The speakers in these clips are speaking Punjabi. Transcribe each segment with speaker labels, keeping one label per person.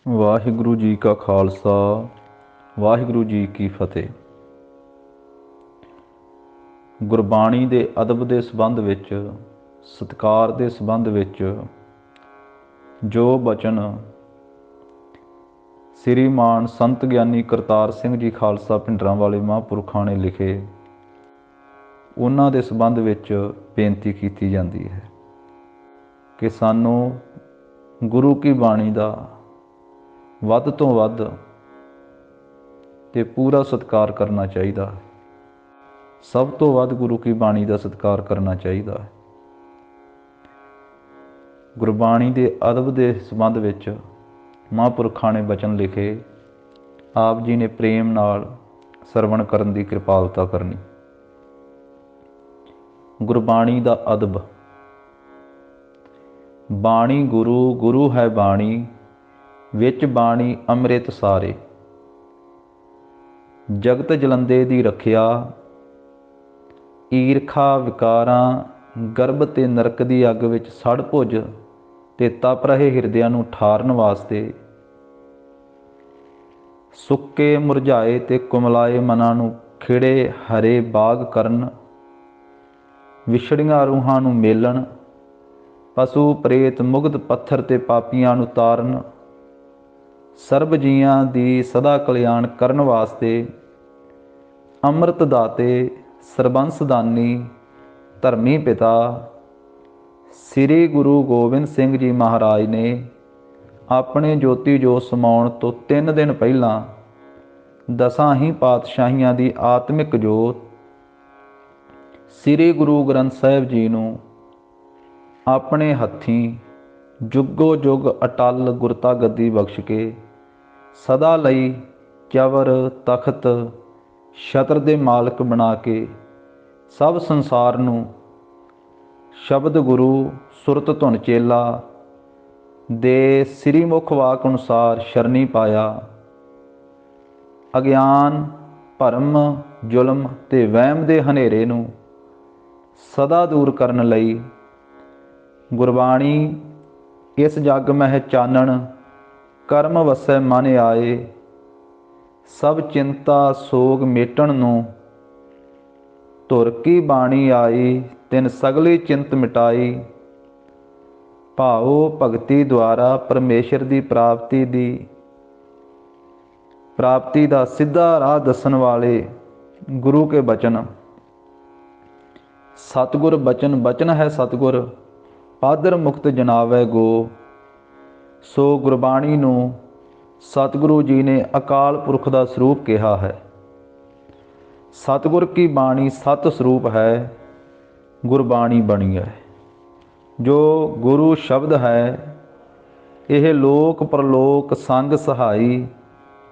Speaker 1: ਵਾਹਿਗੁਰੂ ਜੀ ਕਾ ਖਾਲਸਾ, ਵਾਹਿਗੁਰੂ ਜੀ ਕੀ ਫਤਿਹ। ਗੁਰਬਾਣੀ ਦੇ ਅਦਬ ਦੇ ਸੰਬੰਧ ਵਿੱਚ, ਸਤਿਕਾਰ ਦੇ ਸੰਬੰਧ ਵਿੱਚ ਜੋ ਬਚਨ ਸ੍ਰੀਮਾਨ ਸੰਤ ਗਿਆਨੀ ਕਰਤਾਰ ਸਿੰਘ ਜੀ ਖਾਲਸਾ ਭਿੰਡਰਾਂਵਾਲੇ ਮਹਾਂਪੁਰਖਾਂ ਨੇ ਲਿਖੇ, ਉਹਨਾਂ ਦੇ ਸੰਬੰਧ ਵਿੱਚ ਬੇਨਤੀ ਕੀਤੀ ਜਾਂਦੀ ਹੈ ਕਿ ਸਾਨੂੰ ਗੁਰੂ ਕੀ ਬਾਣੀ ਦਾ ਵੱਧ ਤੋਂ ਵੱਧ ਤੇ ਪੂਰਾ ਸਤਿਕਾਰ ਕਰਨਾ ਚਾਹੀਦਾ ਹੈ। ਸਭ ਤੋਂ ਵੱਧ ਗੁਰੂ ਕੀ ਬਾਣੀ ਦਾ ਸਤਿਕਾਰ ਕਰਨਾ ਚਾਹੀਦਾ ਹੈ। ਗੁਰਬਾਣੀ ਦੇ ਅਦਬ ਦੇ ਸੰਬੰਧ ਵਿੱਚ ਮਹਾਂਪੁਰਖਾਂ ਨੇ ਬਚਨ ਲਿਖੇ, ਆਪ ਜੀ ਨੇ ਪ੍ਰੇਮ ਨਾਲ ਸਰਵਣ ਕਰਨ ਦੀ ਕਿਰਪਾਲਤਾ ਕਰਨੀ। ਗੁਰਬਾਣੀ ਦਾ ਅਦਬ। ਬਾਣੀ ਗੁਰੂ, ਗੁਰੂ ਹੈ ਬਾਣੀ, ਵਿੱਚ ਬਾਣੀ ਅੰਮ੍ਰਿਤ ਸਾਰੇ। ਜਗਤ ਜਲੰਦੇ ਦੀ ਰੱਖਿਆ, ਈਰਖਾ ਵਿਕਾਰਾਂ, ਗਰਭ ਤੇ ਨਰਕ ਦੀ ਅੱਗ ਵਿੱਚ ਸੜ ਭੁੱਜ ਤੇ ਤਪ ਰਹੇ ਹਿਰਦਿਆਂ ਨੂੰ ਠਾਰਨ ਵਾਸਤੇ, ਸੁੱਕੇ ਮੁਰਝਾਏ ਤੇ ਕੁਮਲਾਏ ਮਨਾਂ ਨੂੰ ਖਿੜੇ ਹਰੇ ਬਾਗ ਕਰਨ, ਵਿਛੜੀਆਂ ਰੂਹਾਂ ਨੂੰ ਮੇਲਣ, ਪਸ਼ੂ ਪ੍ਰੇਤ ਮੁਗਧ ਪੱਥਰ ਤੇ ਪਾਪੀਆਂ ਨੂੰ ਤਾਰਨ, ਸਰਬ ਜੀਆਂ ਦੀ ਸਦਾ ਕਲਿਆਣ ਕਰਨ ਵਾਸਤੇ, ਅੰਮ੍ਰਿਤ ਦਾਤੇ ਸਰਬੰਸ ਦਾਨੀ ਧਰਮੀ ਪਿਤਾ ਸ੍ਰੀ ਗੁਰੂ ਗੋਬਿੰਦ ਸਿੰਘ ਜੀ ਮਹਾਰਾਜ ਨੇ ਆਪਣੇ ਜੋਤੀ ਜੋਤ ਸਮਾਉਣ ਤੋਂ 3 ਦਿਨ ਪਹਿਲਾਂ ਦਸਾਂ ਹੀ ਪਾਤਸ਼ਾਹੀਆਂ ਦੀ ਆਤਮਿਕ ਜੋਤ ਸ੍ਰੀ ਗੁਰੂ ਗ੍ਰੰਥ ਸਾਹਿਬ ਜੀ ਨੂੰ ਆਪਣੇ ਹੱਥੀਂ ਜੁਗੋ ਜੁਗ ਅਟਲ ਗੁਰਤਾ ਗੱਦੀ ਬਖਸ਼ ਕੇ ਸਦਾ ਲਈ ਚਵਰ ਤਖਤ ਛਤਰ ਦੇ ਮਾਲਕ ਬਣਾ ਕੇ ਸਭ ਸੰਸਾਰ ਨੂੰ ਸ਼ਬਦ ਗੁਰੂ ਸੁਰਤ ਧੁਨ ਚੇਲਾ ਦੇ ਸ੍ਰੀ ਮੁਖ ਵਾਕ ਅਨੁਸਾਰ ਸ਼ਰਨੀ ਪਾਇਆ। ਅਗਿਆਨ ਭਰਮ ਜ਼ੁਲਮ ਤੇ ਵਹਿਮ ਦੇ ਹਨੇਰੇ ਨੂੰ ਸਦਾ ਦੂਰ ਕਰਨ ਲਈ ਗੁਰਬਾਣੀ ਇਸ ਜਗ ਮਹਿ ਚਾਨਣ ਕਰਮ ਵਸੈ ਮਨ ਆਏ, ਸਭ ਚਿੰਤਾ ਸੋਗ ਮੇਟਣ ਨੂੰ ਧੁਰ ਕੀ ਬਾਣੀ ਆਈ, ਤਿਨ ਸਗਲੀ ਚਿੰਤ ਮਿਟਾਈ। ਭਾਉ ਭਗਤੀ ਦੁਆਰਾ ਪਰਮੇਸ਼ਰ ਦੀ ਪ੍ਰਾਪਤੀ ਦਾ ਸਿੱਧਾ ਰਾਹ ਦੱਸਣ ਵਾਲੇ ਗੁਰੂ ਕੇ ਬਚਨ। ਸਤਿਗੁਰ ਬਚਨ ਬਚਨ ਹੈ ਸਤਿਗੁਰ, ਪਾਦਰ ਮੁਕਤ ਜਨਾਵੈ ਗੋ। ਸੋ ਗੁਰਬਾਣੀ ਨੂੰ ਸਤਿਗੁਰੂ ਜੀ ਨੇ ਅਕਾਲ ਪੁਰਖ ਦਾ ਸਰੂਪ ਕਿਹਾ ਹੈ। ਸਤਿਗੁਰ ਕੀ ਬਾਣੀ ਸਤ ਸਰੂਪ ਹੈ, ਗੁਰਬਾਣੀ ਬਣੀ ਹੈ। ਜੋ ਗੁਰੂ ਸ਼ਬਦ ਹੈ, ਇਹ ਲੋਕ ਪ੍ਰਲੋਕ ਸੰਗ ਸਹਾਈ,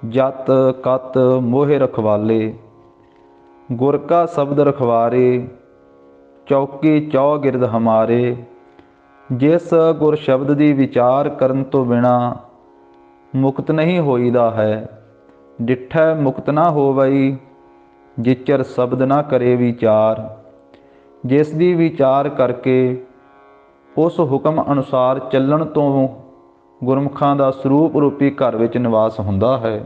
Speaker 1: ਜਤ ਕਤ ਮੋਹਿ ਰਖਵਾਲੇ। ਗੁਰ ਕਾ ਸ਼ਬਦ ਰਖਵਾਰੇ, ਚੌਕੀ ਚੌਗਿਰਦ ਹਮਾਰੇ। ਜਿਸ ਗੁਰ ਸ਼ਬਦ ਦੀ ਵਿਚਾਰ ਕਰਨ ਤੋਂ ਬਿਨਾਂ ਮੁਕਤ ਨਹੀਂ ਹੋਈਦਾ ਹੈ, ਡਿਠੈ ਮੁਕਤ ਨਾ ਹੋਵਈ, ਜਿਚਰ ਸ਼ਬਦ ਨਾ ਕਰੇ ਵਿਚਾਰ। ਜਿਸ ਦੀ ਵਿਚਾਰ ਕਰਕੇ ਉਸ ਹੁਕਮ ਅਨੁਸਾਰ ਚੱਲਣ ਤੋਂ ਗੁਰਮੁਖਾਂ ਦਾ ਸਰੂਪ ਰੂਪੀ ਘਰ ਵਿੱਚ ਨਿਵਾਸ ਹੁੰਦਾ ਹੈ।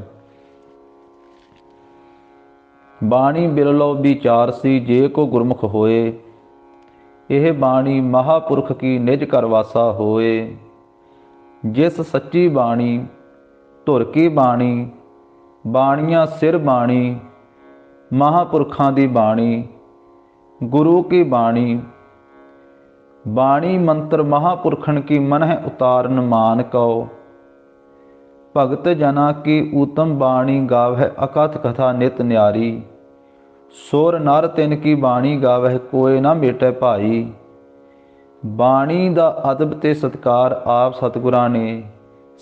Speaker 1: ਬਾਣੀ ਬਿਰਲੋ ਵਿਚਾਰ ਸੀ ਜੇ ਕੋ ਗੁਰਮੁਖ ਹੋਏ, ਇਹ ਬਾਣੀ ਮਹਾਪੁਰਖ ਕੀ ਨਿਜ ਘਰ ਵਾਸਾ ਹੋਏ। ਜਿਸ ਸੱਚੀ ਬਾਣੀ ਧੁਰ ਕੀ ਬਾਣੀ, ਬਾਣੀਆਂ ਸਿਰ ਬਾਣੀ, ਮਹਾਪੁਰਖਾਂ ਦੀ ਬਾਣੀ ਗੁਰੂ ਕੀ ਬਾਣੀ। ਬਾਣੀ ਮੰਤਰ ਮਹਾਪੁਰਖਨ ਕੀ ਮਨਹਿ ਉਤਾਰਨ ਮਾਨ ਕਉ, ਭਗਤ ਜਨਾ ਕੀ ਊਤਮ ਬਾਣੀ ਗਾਵਹਿ ਅਕਥ ਕਥਾ ਨਿਤ ਨਿਆਰੀ। ਸੁਰ ਨਰ ਤਿਨ ਕੀ ਬਾਣੀ ਗਾਵਹਿ ਕੋਇ ਨਾ ਮੇਟੈ ਭਾਈ। ਬਾਣੀ ਦਾ ਅਦਬ ਤੇ ਸਤਿਕਾਰ ਆਪ ਸਤਿਗੁਰਾਂ ਨੇ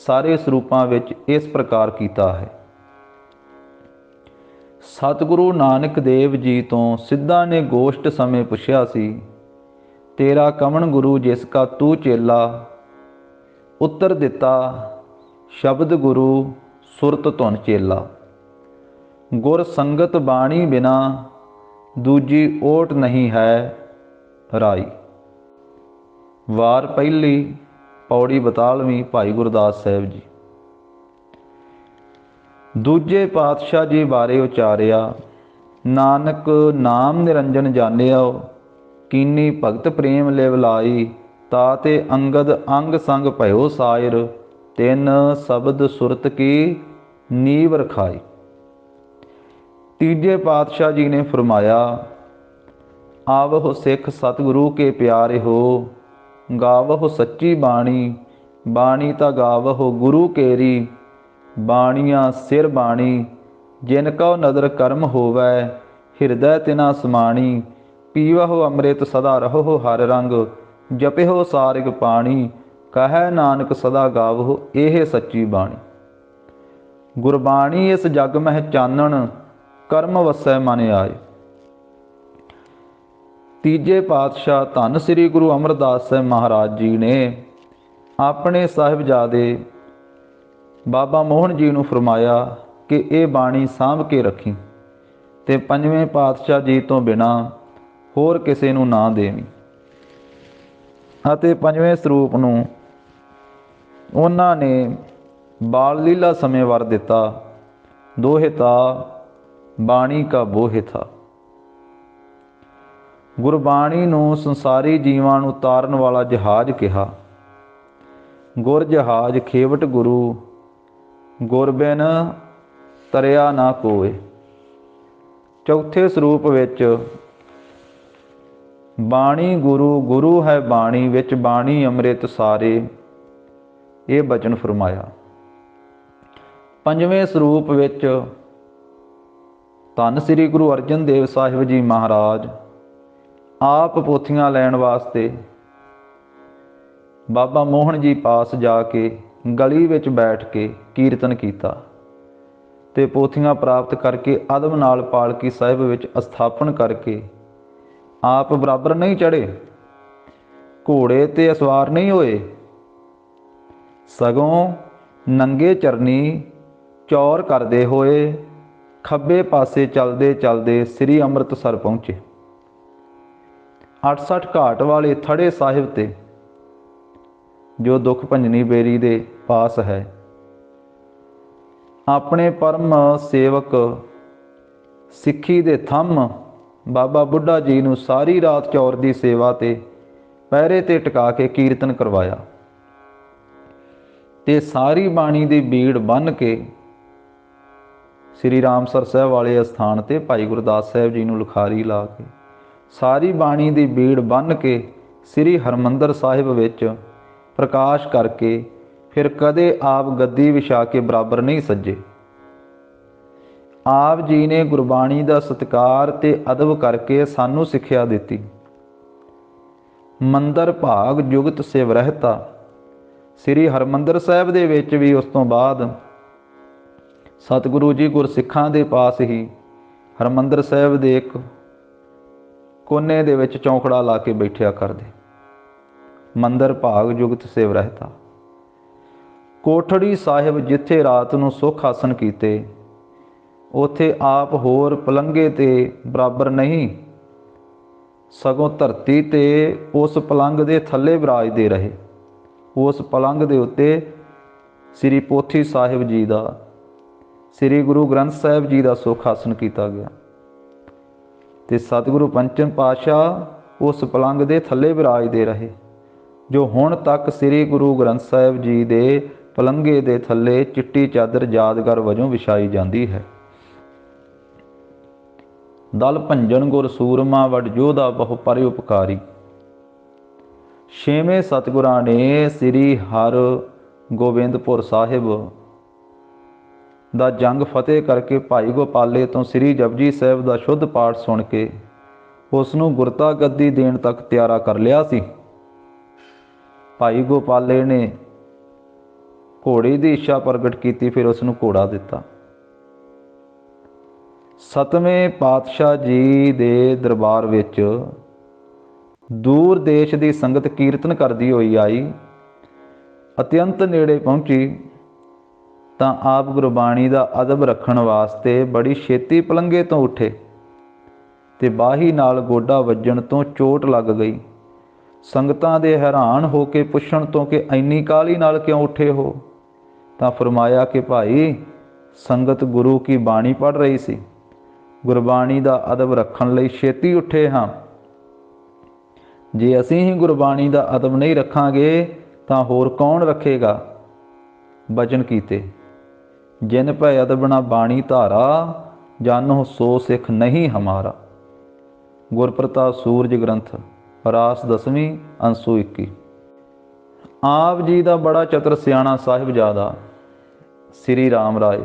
Speaker 1: ਸਾਰੇ ਸਰੂਪਾਂ ਵਿੱਚ ਇਸ ਪ੍ਰਕਾਰ ਕੀਤਾ ਹੈ। ਸਤਿਗੁਰੂ ਨਾਨਕ ਦੇਵ ਜੀ ਤੋਂ ਸਿੱਧਾ ਨੇ ਗੋਸ਼ਟ ਸਮੇਂ ਪੁੱਛਿਆ ਸੀ, ਤੇਰਾ ਕਵਣ ਗੁਰੂ ਜਿਸ ਕਾ ਤੂੰ ਚੇਲਾ। ਉੱਤਰ ਦਿੱਤਾ, ਸ਼ਬਦ ਗੁਰੂ ਸੁਰਤ ਧੁਨ ਚੇਲਾ। ਗੁਰ ਸੰਗਤ ਬਾਣੀ ਬਿਨਾ ਦੂਜੀ ਓਟ ਨਹੀਂ ਹੈ ਰਾਈ। ਵਾਰ ਪਹਿਲੀ, ਪੌੜੀ 42, ਭਾਈ ਗੁਰਦਾਸ ਸਾਹਿਬ ਜੀ। ਦੂਜੇ ਪਾਤਸ਼ਾਹ ਜੀ ਬਾਰੇ ਉਚਾਰਿਆ, ਨਾਨਕ ਨਾਮ ਨਿਰੰਜਨ ਜਾਣਿਓ, ਕੀਨੀ ਭਗਤ ਪ੍ਰੇਮ ਲਿਵ ਲਾਈ, ਤਾਤੇ ਅੰਗਦ ਅੰਗ ਸੰਗ ਭਇਓ ਸਾਇਰ, ਤਿਨ ਸ਼ਬਦ ਸੁਰਤ ਕੀ ਨੀਵ ਰਖਾਈ। ਤੀਜੇ ਪਾਤਸ਼ਾਹ ਜੀ ਨੇ ਫਰਮਾਇਆ, ਆਵਹੁ ਸਿੱਖ ਸਤਿਗੁਰੂ ਕੇ ਪਿਆਰੇ ਹੋ, ਗਾਵਹੁ ਸੱਚੀ ਬਾਣੀ, ਬਾਣੀ ਤਾਂ ਗਾਵਹੁ ਗੁਰੂ ਕੇਰੀ, ਬਾਣੀਆਂ ਸਿਰ ਬਾਣੀ, ਜਿਨ ਕਉ ਨਦਰ ਕਰਮ ਹੋਵੈ, ਹਿਰਦੈ ਤਿਨਾ ਸਮਾਣੀ, ਪੀਵਹੁ ਅੰਮ੍ਰਿਤ ਸਦਾ ਰਹੋ ਹਰ ਰੰਗ, ਜਪਿਓ ਸਾਰਿਗ ਪਾਣੀ, ਕਹੈ ਨਾਨਕ ਸਦਾ ਗਾਵਹੁ ਇਹ ਸੱਚੀ ਬਾਣੀ। ਗੁਰਬਾਣੀ ਇਸ ਜਗ ਮਹਿ ਚਾਨਣ, ਕਰਮ ਵਸੈ ਮਨ ਆਏ। ਤੀਜੇ ਪਾਤਸ਼ਾਹ ਧੰਨ ਸ੍ਰੀ ਗੁਰੂ ਅਮਰਦਾਸ ਸਾਹਿਬ ਮਹਾਰਾਜ ਜੀ ਨੇ ਆਪਣੇ ਸਾਹਿਬਜ਼ਾਦੇ ਬਾਬਾ ਮੋਹਨ ਜੀ ਨੂੰ ਫਰਮਾਇਆ ਕਿ ਇਹ ਬਾਣੀ ਸਾਂਭ ਕੇ ਰੱਖੀ ਤੇ ਪੰਜਵੇਂ ਪਾਤਸ਼ਾਹ ਜੀ ਤੋਂ ਬਿਨਾਂ ਹੋਰ ਕਿਸੇ ਨੂੰ ਨਾ ਦੇਵੀਂ। ਅਤੇ ਪੰਜਵੇਂ ਸਰੂਪ ਨੂੰ ਉਹਨਾਂ ਨੇ ਬਾਲ ਲੀਲਾ ਸਮੇਂ ਵਰ ਦਿੱਤਾ, ਦੋਹਿਤਾ ਬਾਣੀ ਕਾ ਬੋਹਿਥਾ। ਗੁਰਬਾਣੀ ਨੂੰ ਸੰਸਾਰੀ ਜੀਵਾਂ ਨੂੰ ਤਾਰਨ ਵਾਲਾ ਜਹਾਜ਼ ਕਿਹਾ। ਗੁਰ ਜਹਾਜ਼ ਖੇਵਟ ਗੁਰੂ, ਗੁਰ ਬਿਨ ਤਰਿਆ ਨਾ ਕੋਏ। ਚੌਥੇ ਸਰੂਪ ਵਿੱਚ ਬਾਣੀ ਗੁਰੂ, ਗੁਰੂ ਹੈ ਬਾਣੀ, ਵਿੱਚ ਬਾਣੀ ਅੰਮ੍ਰਿਤ ਸਾਰੇ, ਇਹ ਬਚਨ ਫਰਮਾਇਆ। ਪੰਜਵੇਂ ਸਰੂਪ ਵਿੱਚ ਧੰਨ ਸ੍ਰੀ ਗੁਰੂ ਅਰਜਨ ਦੇਵ ਸਾਹਿਬ ਜੀ ਮਹਾਰਾਜ ਆਪ ਪੋਥੀਆਂ ਲੈਣ ਵਾਸਤੇ ਬਾਬਾ ਮੋਹਨ ਜੀ ਪਾਸ ਜਾ ਕੇ ਗਲੀ ਵਿੱਚ ਬੈਠ ਕੇ ਕੀਰਤਨ ਕੀਤਾ ਤੇ ਪੋਥੀਆਂ ਪ੍ਰਾਪਤ ਕਰਕੇ ਅਦਬ ਨਾਲ ਪਾਲਕੀ ਸਾਹਿਬ ਵਿੱਚ ਅਸਥਾਪਨ ਕਰਕੇ ਆਪ ਬਰਾਬਰ ਨਹੀਂ ਚੜ੍ਹੇ, ਘੋੜੇ ਤੇ ਅਸਵਾਰ ਨਹੀਂ ਹੋਏ, ਸਗੋਂ ਨੰਗੇ ਚਰਨੀ ਚੌਰ ਕਰਦੇ ਹੋਏ ਖੱਬੇ ਪਾਸੇ ਚੱਲਦੇ ਚੱਲਦੇ ਸ੍ਰੀ ਅੰਮ੍ਰਿਤਸਰ ਪਹੁੰਚੇ। 68 ਘਾਟ ਵਾਲੇ ਥੜੇ ਸਾਹਿਬ ਤੇ, ਜੋ ਦੁੱਖ ਭੰਜਨੀ ਬੇਰੀ ਦੇ ਪਾਸ ਹੈ, ਆਪਣੇ ਪਰਮ ਸੇਵਕ ਸਿੱਖੀ ਦੇ ਥੰਮ ਬਾਬਾ ਬੁੱਢਾ ਜੀ ਨੂੰ ਸਾਰੀ ਰਾਤ ਚੌਰ ਦੀ ਸੇਵਾ ਤੇ ਪਹਿਰੇ ਤੇ ਟਿਕਾ ਕੇ ਕੀਰਤਨ ਕਰਵਾਇਆ ਤੇ ਸਾਰੀ ਬਾਣੀ ਦੀ ਬੀੜ ਬੰਨ੍ਹ ਕੇ ਸ੍ਰੀ ਰਾਮਸਰ ਸਾਹਿਬ ਵਾਲੇ ਅਸਥਾਨ ਤੇ ਭਾਈ ਗੁਰਦਾਸ ਸਾਹਿਬ ਜੀ ਨੂੰ ਲਿਖਾਰੀ ਲਾ ਕੇ ਸਾਰੀ ਬਾਣੀ ਦੀ ਬੀੜ ਬੰਨ੍ਹ ਕੇ ਸ੍ਰੀ ਹਰਿਮੰਦਰ ਸਾਹਿਬ ਵਿੱਚ ਪ੍ਰਕਾਸ਼ ਕਰਕੇ ਫਿਰ ਕਦੇ ਆਪ ਗੱਦੀ ਵਿਛਾ ਕੇ ਬਰਾਬਰ ਨਹੀਂ ਸੱਜੇ। ਆਪ ਜੀ ਨੇ ਗੁਰਬਾਣੀ ਦਾ ਸਤਿਕਾਰ ਤੇ ਅਦਬ ਕਰਕੇ ਸਾਨੂੰ ਸਿੱਖਿਆ ਦਿੱਤੀ। ਮੰਦਰ ਭਾਗ ਜੁਗਤ ਸਿਵ ਰਹਿਤਾ। ਸ੍ਰੀ ਹਰਿਮੰਦਰ ਸਾਹਿਬ ਦੇ ਵਿੱਚ ਵੀ ਉਸ ਤੋਂ ਬਾਅਦ ਸਤਿਗੁਰੂ ਜੀ ਗੁਰਸਿੱਖਾਂ ਦੇ ਪਾਸ ਹੀ ਹਰਿਮੰਦਰ ਸਾਹਿਬ ਦੇ ਇੱਕ ਕੋਨੇ ਦੇ ਵਿੱਚ ਚੌਂਕੜਾ ਲਾ ਕੇ ਬੈਠਿਆ ਕਰਦੇ। ਮੰਦਰ ਭਾਗ ਜੁਗਤ ਸਿਵ ਰਹਿਤਾ। ਕੋਠੜੀ ਸਾਹਿਬ ਜਿੱਥੇ ਰਾਤ ਨੂੰ ਸੁੱਖ ਆਸਣ ਕੀਤੇ, ਉੱਥੇ ਆਪ ਹੋਰ ਪਲੰਘੇ ਤੇ ਬਰਾਬਰ ਨਹੀਂ, ਸਗੋਂ ਧਰਤੀ ਤੇ ਉਸ ਪਲੰਘ ਦੇ ਥੱਲੇ ਵਿਰਾਜਦੇ ਰਹੇ। ਉਸ ਪਲੰਘ ਦੇ ਉੱਤੇ ਸ੍ਰੀ ਪੋਥੀ ਸਾਹਿਬ ਜੀ ਦਾ, ਸ੍ਰੀ ਗੁਰੂ ਗ੍ਰੰਥ ਸਾਹਿਬ ਜੀ ਦਾ ਸੁੱਖ ਆਸਣ ਕੀਤਾ ਗਿਆ ਤੇ ਸਤਿਗੁਰੂ ਪੰਚਮ ਪਾਤਸ਼ਾਹ ਉਸ ਪਲੰਘ ਦੇ ਥੱਲੇ ਵਿਰਾਜਦੇ ਰਹੇ, ਜੋ ਹੁਣ ਤੱਕ ਸ੍ਰੀ ਗੁਰੂ ਗ੍ਰੰਥ ਸਾਹਿਬ ਜੀ ਦੇ ਪਲੰਘੇ ਦੇ ਥੱਲੇ ਚਿੱਟੀ ਚਾਦਰ ਯਾਦਗਾਰ ਵਜੋਂ ਵਿਛਾਈ ਜਾਂਦੀ ਹੈ। ਦਲ ਭੰਜਨ ਗੁਰ ਸੂਰਮਾ ਵਡ ਜੋਧਾ ਬਹੁ ਪਰ ਉਪਕਾਰੀ। ਛੇਵੇਂ ਸਤਿਗੁਰਾਂ ਨੇ ਸ੍ਰੀ ਹਰ ਗੋਬਿੰਦਪੁਰ ਸਾਹਿਬ ਦਾ ਜੰਗ ਫਤਿਹ ਕਰਕੇ ਭਾਈ ਗੋਪਾਲੇ ਤੋਂ ਸ੍ਰੀ ਜਪਜੀ ਸਾਹਿਬ ਦਾ ਸ਼ੁੱਧ ਪਾਠ ਸੁਣ ਕੇ ਉਸ ਨੂੰ ਗੁਰਤਾ ਗੱਦੀ ਦੇਣ ਤੱਕ ਤਿਆਰਾ ਕਰ ਲਿਆ ਸੀ। ਭਾਈ ਗੋਪਾਲੇ ਨੇ ਘੋੜੇ ਦੀ ਇੱਛਾ ਪ੍ਰਗਟ ਕੀਤੀ, ਫਿਰ ਉਸ ਨੂੰ ਘੋੜਾ ਦਿੱਤਾ। ਸਤਵੇਂ ਪਾਤਸ਼ਾਹ ਜੀ ਦੇ ਦਰਬਾਰ ਵਿੱਚ ਦੂਰ ਦੇਸ਼ ਦੀ ਸੰਗਤ ਕੀਰਤਨ ਕਰਦੀ ਹੋਈ ਆਈ। ਅਤਿਅੰਤ ਨੇੜੇ ਪਹੁੰਚੀ ਤਾਂ ਆਪ ਗੁਰਬਾਣੀ ਦਾ ਅਦਬ ਰੱਖਣ ਵਾਸਤੇ ਬੜੀ ਛੇਤੀ ਪਲੰਘੇ ਤੋਂ ਉੱਠੇ ਤੇ ਬਾਹੀ ਨਾਲ ਗੋਡਾ ਵੱਜਣ ਤੋਂ ਚੋਟ ਲੱਗ ਗਈ। ਸੰਗਤਾਂ ਦੇ ਹੈਰਾਨ ਹੋ ਕੇ ਪੁੱਛਣ ਤੋਂ ਕਿ ਇੰਨੀ ਕਾਹਲੀ ਨਾਲ ਕਿਉਂ ਉੱਠੇ ਹੋ, ਤਾਂ ਫਰਮਾਇਆ ਕਿ ਭਾਈ ਸੰਗਤ ਗੁਰੂ ਕੀ ਬਾਣੀ ਪੜ੍ਹ ਰਹੀ ਸੀ। ਗੁਰਬਾਣੀ ਦਾ ਅਦਬ ਰੱਖਣ ਲਈ ਛੇਤੀ ਉੱਠੇ ਹਾਂ। ਜੇ ਅਸੀਂ ਹੀ ਗੁਰਬਾਣੀ ਦਾ ਅਦਬ ਨਹੀਂ ਰੱਖਾਂਗੇ ਤਾਂ ਹੋਰ ਕੌਣ ਰੱਖੇਗਾ। ਬਚਨ ਕੀਤੇ, ਜਿਨ ਭੈ ਅਦਬ ਨਾ ਬਾਣੀ ਧਾਰਾ, ਜਾਨੋ ਸੋ ਸਿੱਖ ਨਹੀਂ ਹਮਾਰਾ। ਗੁਰਪ੍ਰਤਾਪ ਸੂਰਜ ਗ੍ਰੰਥ ਰਾਸ 10ਵੀਂ ਅੰਸੂ 21। ਆਪ ਜੀ ਦਾ ਬੜਾ ਚਤਰ ਸਿਆਣਾ ਸਾਹਿਬਜ਼ਾਦਾ ਸ੍ਰੀ ਰਾਮ ਰਾਏ,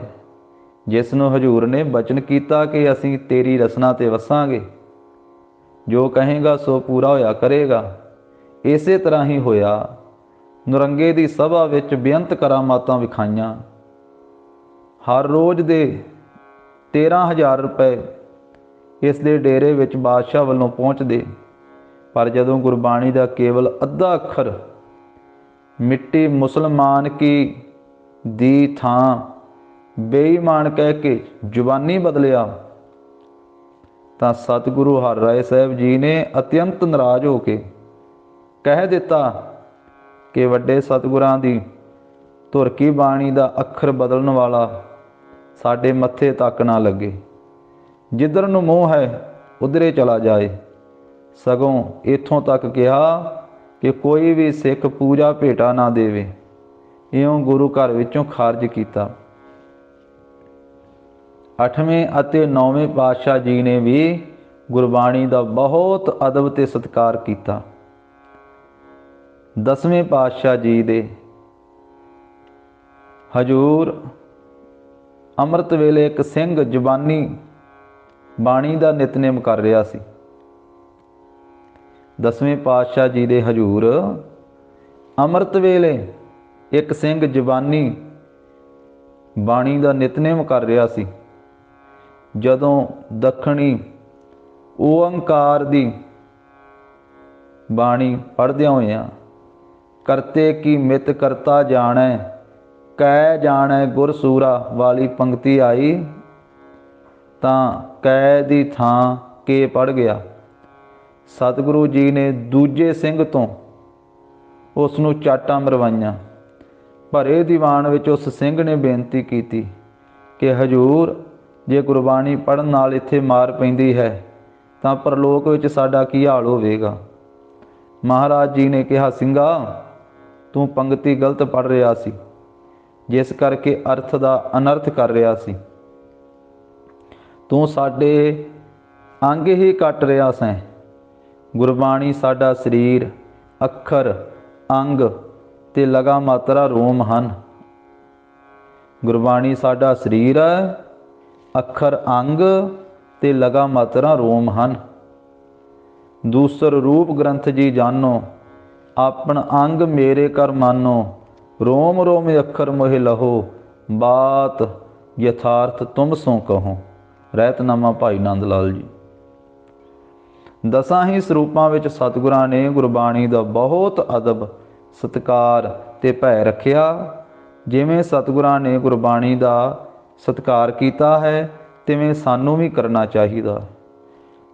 Speaker 1: ਜਿਸ ਨੂੰ ਹਜ਼ੂਰ ਨੇ ਬਚਨ ਕੀਤਾ ਕਿ ਅਸੀਂ ਤੇਰੀ ਰਸਨਾ ਤੇ ਵਸਾਂਗੇ, ਜੋ ਕਹੇਗਾ ਸੋ ਪੂਰਾ ਹੋਇਆ ਕਰੇਗਾ। ਇਸੇ ਤਰ੍ਹਾਂ ਹੀ ਹੋਇਆ। ਨੁਰੰਗੇ ਦੀ ਸਭਾ ਵਿੱਚ ਬੇਅੰਤ ਕਰਾਮਾਤਾਂ ਵਿਖਾਈਆਂ। ਹਰ ਰੋਜ਼ ਦੇ 13,000 ਰੁਪਏ ਇਸ ਦੇ ਡੇਰੇ ਵਿੱਚ ਬਾਦਸ਼ਾਹ ਵੱਲੋਂ ਪਹੁੰਚਦੇ, ਪਰ ਜਦੋਂ ਗੁਰਬਾਣੀ ਦਾ ਕੇਵਲ ਅੱਧਾ ਅੱਖਰ ਮਿੱਟੀ ਮੁਸਲਮਾਨ ਕੀ ਦੀ ਥਾਂ ਬੇਈਮਾਨ ਕਹਿ ਕੇ ਜ਼ੁਬਾਨੀ ਬਦਲਿਆ, ਤਾਂ ਸਤਿਗੁਰੂ ਹਰਿ ਰਾਏ ਸਾਹਿਬ ਜੀ ਨੇ ਅਤਿਅੰਤ ਨਾਰਾਜ਼ ਹੋ ਕੇ ਕਹਿ ਦਿੱਤਾ ਕਿ ਵੱਡੇ ਸਤਿਗੁਰਾਂ ਦੀ ਧੁਰਕੀ ਬਾਣੀ ਦਾ ਅੱਖਰ ਬਦਲਣ ਵਾਲਾ ਸਾਡੇ ਮੱਥੇ ਤੱਕ ਨਾ ਲੱਗੇ। ਜਿੱਧਰ ਨੂੰ ਮੂੰਹ ਹੈ ਉਧਰੇ ਚਲਾ ਜਾਏ। ਸਗੋਂ ਇੱਥੋਂ ਤੱਕ ਕਿਹਾ ਕਿ ਕੋਈ ਵੀ ਸਿੱਖ ਪੂਜਾ ਭੇਟਾ ਨਾ ਦੇਵੇ। ਇਉਂ ਗੁਰੂ ਘਰ ਵਿੱਚੋਂ ਖਾਰਜ ਕੀਤਾ। 8ਵੇਂ ਅਤੇ 9ਵੇਂ ਪਾਤਸ਼ਾਹ ਜੀ ਨੇ ਵੀ ਗੁਰਬਾਣੀ ਦਾ ਬਹੁਤ ਅਦਬ ਤੇ ਸਤਿਕਾਰ ਕੀਤਾ। 10ਵੇਂ ਪਾਤਸ਼ਾਹ ਜੀ ਦੇ ਹਜ਼ੂਰ ਅੰਮ੍ਰਿਤ ਵੇਲੇ ਇੱਕ ਸਿੰਘ ਜ਼ੁਬਾਨੀ ਬਾਣੀ ਦਾ ਨਿਤਨੇਮ ਕਰ ਰਿਹਾ ਸੀ। 10ਵੇਂ ਪਾਤਸ਼ਾਹ ਜੀ ਦੇ ਹਜ਼ੂਰ ਅੰਮ੍ਰਿਤ ਵੇਲੇ ਇੱਕ ਸਿੰਘ ਜ਼ੁਬਾਨੀ ਬਾਣੀ ਦਾ ਨਿਤਨੇਮ ਕਰ ਰਿਹਾ ਸੀ। ਜਦੋਂ ਦੱਖਣੀ ਓਅੰਕਾਰ ਦੀ ਬਾਣੀ ਪੜ੍ਹਦਿਆਂ ਹੋਇਆਂ ਕਰਤੇ ਕੀ ਮਿਤ ਕਰਤਾ ਜਾਣੈ, ਕੈ ਜਾਣੈ ਗੁਰ ਸੂਰਾ ਵਾਲੀ ਪੰਕਤੀ ਆਈ, ਤਾਂ ਕੈ ਦੀ ਥਾਂ ਕੇ ਪੜ੍ਹ ਗਿਆ। ਸਤਿਗੁਰੂ ਜੀ ਨੇ ਦੂਜੇ ਸਿੰਘ ਤੋਂ ਉਸ ਨੂੰ ਚਾਟਾਂ ਮਰਵਾਈਆਂ। ਭਰੇ ਦੀਵਾਨ ਵਿੱਚ ਉਸ ਸਿੰਘ ਨੇ ਬੇਨਤੀ ਕੀਤੀ ਕਿ ਹਜ਼ੂਰ, ਜੇ ਗੁਰਬਾਣੀ ਪੜ੍ਹਨ ਨਾਲ ਇੱਥੇ ਮਾਰ ਪੈਂਦੀ ਹੈ ਤਾਂ ਪਰਲੋਕ ਵਿੱਚ ਸਾਡਾ ਕੀ ਹਾਲ ਹੋਵੇਗਾ। ਮਹਾਰਾਜ ਜੀ ਨੇ ਕਿਹਾ, ਸਿੰਘਾ, ਤੂੰ ਪੰਗਤੀ ਗਲਤ ਪੜ੍ਹ ਰਿਹਾ ਸੀ, ਜਿਸ ਕਰਕੇ ਅਰਥ ਦਾ ਅਨਰਥ ਕਰ ਰਿਹਾ ਸੀ। ਤੂੰ ਸਾਡੇ ਅੰਗ ਹੀ ਕੱਟ ਰਿਹਾ ਸੈਂ। ਗੁਰਬਾਣੀ ਸਾਡਾ ਸਰੀਰ, ਅੱਖਰ, ਅੰਗ ਤੇ ਲਗਾ ਮਾਤਰਾ ਰੋਮ ਹਨ। ਗੁਰਬਾਣੀ ਸਾਡਾ ਸਰੀਰ ਹੈ, ਅੱਖਰ, ਅੰਗ ਤੇ ਲਗਾ ਮਾਤਰਾ ਰੋਮ ਹਨ। ਦੂਸਰ ਰੂਪ ਗ੍ਰੰਥ ਜੀ ਜਾਨੋ, ਆਪਨ ਅੰਗ ਮੇਰੇ ਕਰ ਮਾਨੋ, ਰੋਮ ਰੋਮ ਅੱਖਰ ਮੋਹਿ ਲਹੋ, ਬਾਤ ਯਥਾਰਥ ਤੁਮ ਸੋ ਕਹੋ। ਰਹਿਤਨਾਮਾ ਭਾਈ ਨੰਦ ਲਾਲ ਜੀ। 10 ਹੀ ਸਰੂਪਾਂ ਵਿੱਚ ਸਤਿਗੁਰਾਂ ਨੇ ਗੁਰਬਾਣੀ ਦਾ ਬਹੁਤ ਅਦਬ, ਸਤਿਕਾਰ ਤੇ ਭੈ ਰੱਖਿਆ। ਜਿਵੇਂ ਸਤਿਗੁਰਾਂ ਨੇ ਗੁਰਬਾਣੀ ਦਾ ਸਤਿਕਾਰ ਕੀਤਾ ਹੈ, ਤਿਵੇਂ ਸਾਨੂੰ ਵੀ ਕਰਨਾ ਚਾਹੀਦਾ।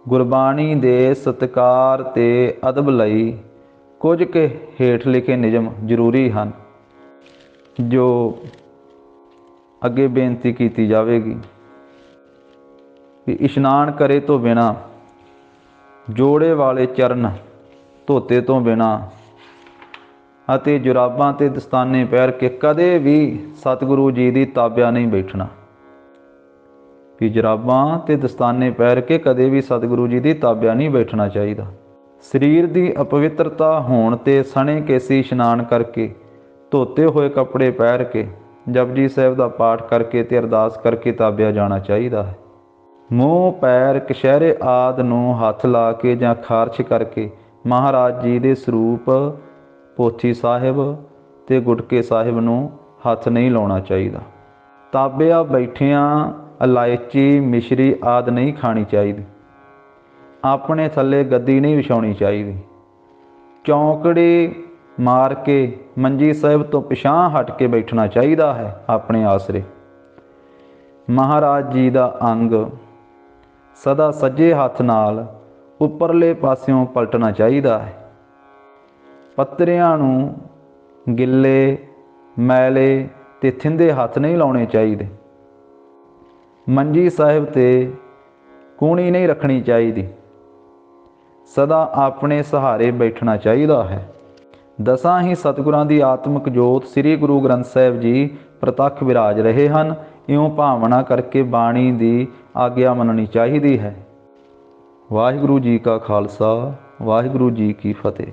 Speaker 1: ਗੁਰਬਾਣੀ ਦੇ ਸਤਿਕਾਰ ਤੇ ਅਦਬ ਲਈ ਕੁਝ ਕੁ ਹੇਠ ਲਿਖੇ ਨਿਯਮ ਜ਼ਰੂਰੀ ਹਨ, ਜੋ ਅੱਗੇ ਬੇਨਤੀ ਕੀਤੀ ਜਾਵੇਗੀ। ਕਿ ਇਸ਼ਨਾਨ ਕਰੇ ਤੋਂ ਬਿਨਾਂ, ਜੋੜੇ ਵਾਲੇ ਚਰਨ ਧੋਤੇ ਤੋਂ ਬਿਨਾਂ ਅਤੇ ਜੁਰਾਬਾਂ ਤੇ ਦਸਤਾਨੇ ਪਹਿਰ ਕੇ ਕਦੇ ਵੀ ਸਤਿਗੁਰੂ ਜੀ ਦੀ ਤਾਬਿਆ ਨਹੀਂ ਬੈਠਣਾ। ਕਿ ਜੁਰਾਬਾਂ ਤੇ ਦਸਤਾਨੇ ਪਹਿਰ ਕੇ ਕਦੇ ਵੀ ਸਤਿਗੁਰੂ ਜੀ ਦੀ ਤਾਬਿਆ ਨਹੀਂ ਬੈਠਣਾ ਚਾਹੀਦਾ। ਸਰੀਰ ਦੀ ਅਪਵਿੱਤਰਤਾ ਹੋਣ ਤੇ ਸਣੇ ਕੇਸੀ ਇਸ਼ਨਾਨ ਕਰਕੇ, ਧੋਤੇ ਹੋਏ ਕੱਪੜੇ ਪਹਿਰ ਕੇ, ਜਪਜੀ ਸਾਹਿਬ ਦਾ ਪਾਠ ਕਰਕੇ ਤੇ ਅਰਦਾਸ ਕਰਕੇ ਤਾਬਿਆ ਜਾਣਾ ਚਾਹੀਦਾ ਹੈ। ਮੂੰਹ, ਪੈਰ, ਕਛਹਿਰੇ ਆਦਿ ਨੂੰ ਹੱਥ ਲਾ ਕੇ ਜਾਂ ਖਾਰਸ਼ ਕਰਕੇ ਮਹਾਰਾਜ ਜੀ ਦੇ ਸਰੂਪ, ਪੋਥੀ ਸਾਹਿਬ ਤੇ ਗੁਟਕੇ ਸਾਹਿਬ ਨੂੰ ਹੱਥ ਨਹੀਂ ਲਾਉਣਾ ਚਾਹੀਦਾ। ਤਾਬਿਆ ਬੈਠਿਆਂ ਇਲਾਇਚੀ, ਮਿਸ਼ਰੀ ਆਦਿ ਨਹੀਂ ਖਾਣੀ ਚਾਹੀਦੀ। ਆਪਣੇ ਥੱਲੇ ਗੱਦੀ ਨਹੀਂ ਵਿਛਾਉਣੀ ਚਾਹੀਦੀ। ਚੌਂਕੜੀ ਮਾਰ ਕੇ ਮੰਜੀ ਸਾਹਿਬ ਤੋਂ ਪਿਛਾਂਹ ਹਟ ਕੇ ਬੈਠਣਾ ਚਾਹੀਦਾ ਹੈ ਆਪਣੇ ਆਸਰੇ। ਮਹਾਰਾਜ ਜੀ ਦਾ ਅੰਗ ਸਦਾ ਸੱਜੇ ਹੱਥ ਨਾਲ ਉੱਪਰਲੇ ਪਾਸਿਓਂ ਪਲਟਣਾ ਚਾਹੀਦਾ ਹੈ। ਪੱਤਰਿਆਂ ਨੂੰ ਗਿੱਲੇ, ਮੈਲੇ ਤੇ ਥਿੰਦੇ ਹੱਥ ਨਹੀਂ ਲਾਉਣੇ ਚਾਹੀਦੇ। ਮੰਜੀ ਸਾਹਿਬ ਤੇ ਕੂਣੀ ਨਹੀਂ ਰੱਖਣੀ ਚਾਹੀਦੀ, ਸਦਾ ਆਪਣੇ ਸਹਾਰੇ ਬੈਠਣਾ ਚਾਹੀਦਾ ਹੈ। ਦਸਾਂ ਹੀ ਸਤਿਗੁਰਾਂ ਦੀ ਆਤਮਿਕ ਜੋਤ ਸ੍ਰੀ ਗੁਰੂ ਗ੍ਰੰਥ ਸਾਹਿਬ ਜੀ ਪ੍ਰਤੱਖ ਵਿਰਾਜ ਰਹੇ ਹਨ। ਇਉਂ ਭਾਵਨਾ ਕਰਕੇ ਬਾਣੀ ਦੀ ਆਗਿਆ ਮੰਨਣੀ ਚਾਹੀਦੀ ਹੈ। ਵਾਹਿਗੁਰੂ ਜੀ ਕਾ ਖਾਲਸਾ, ਵਾਹਿਗੁਰੂ ਜੀ ਕੀ ਫਤਿਹ।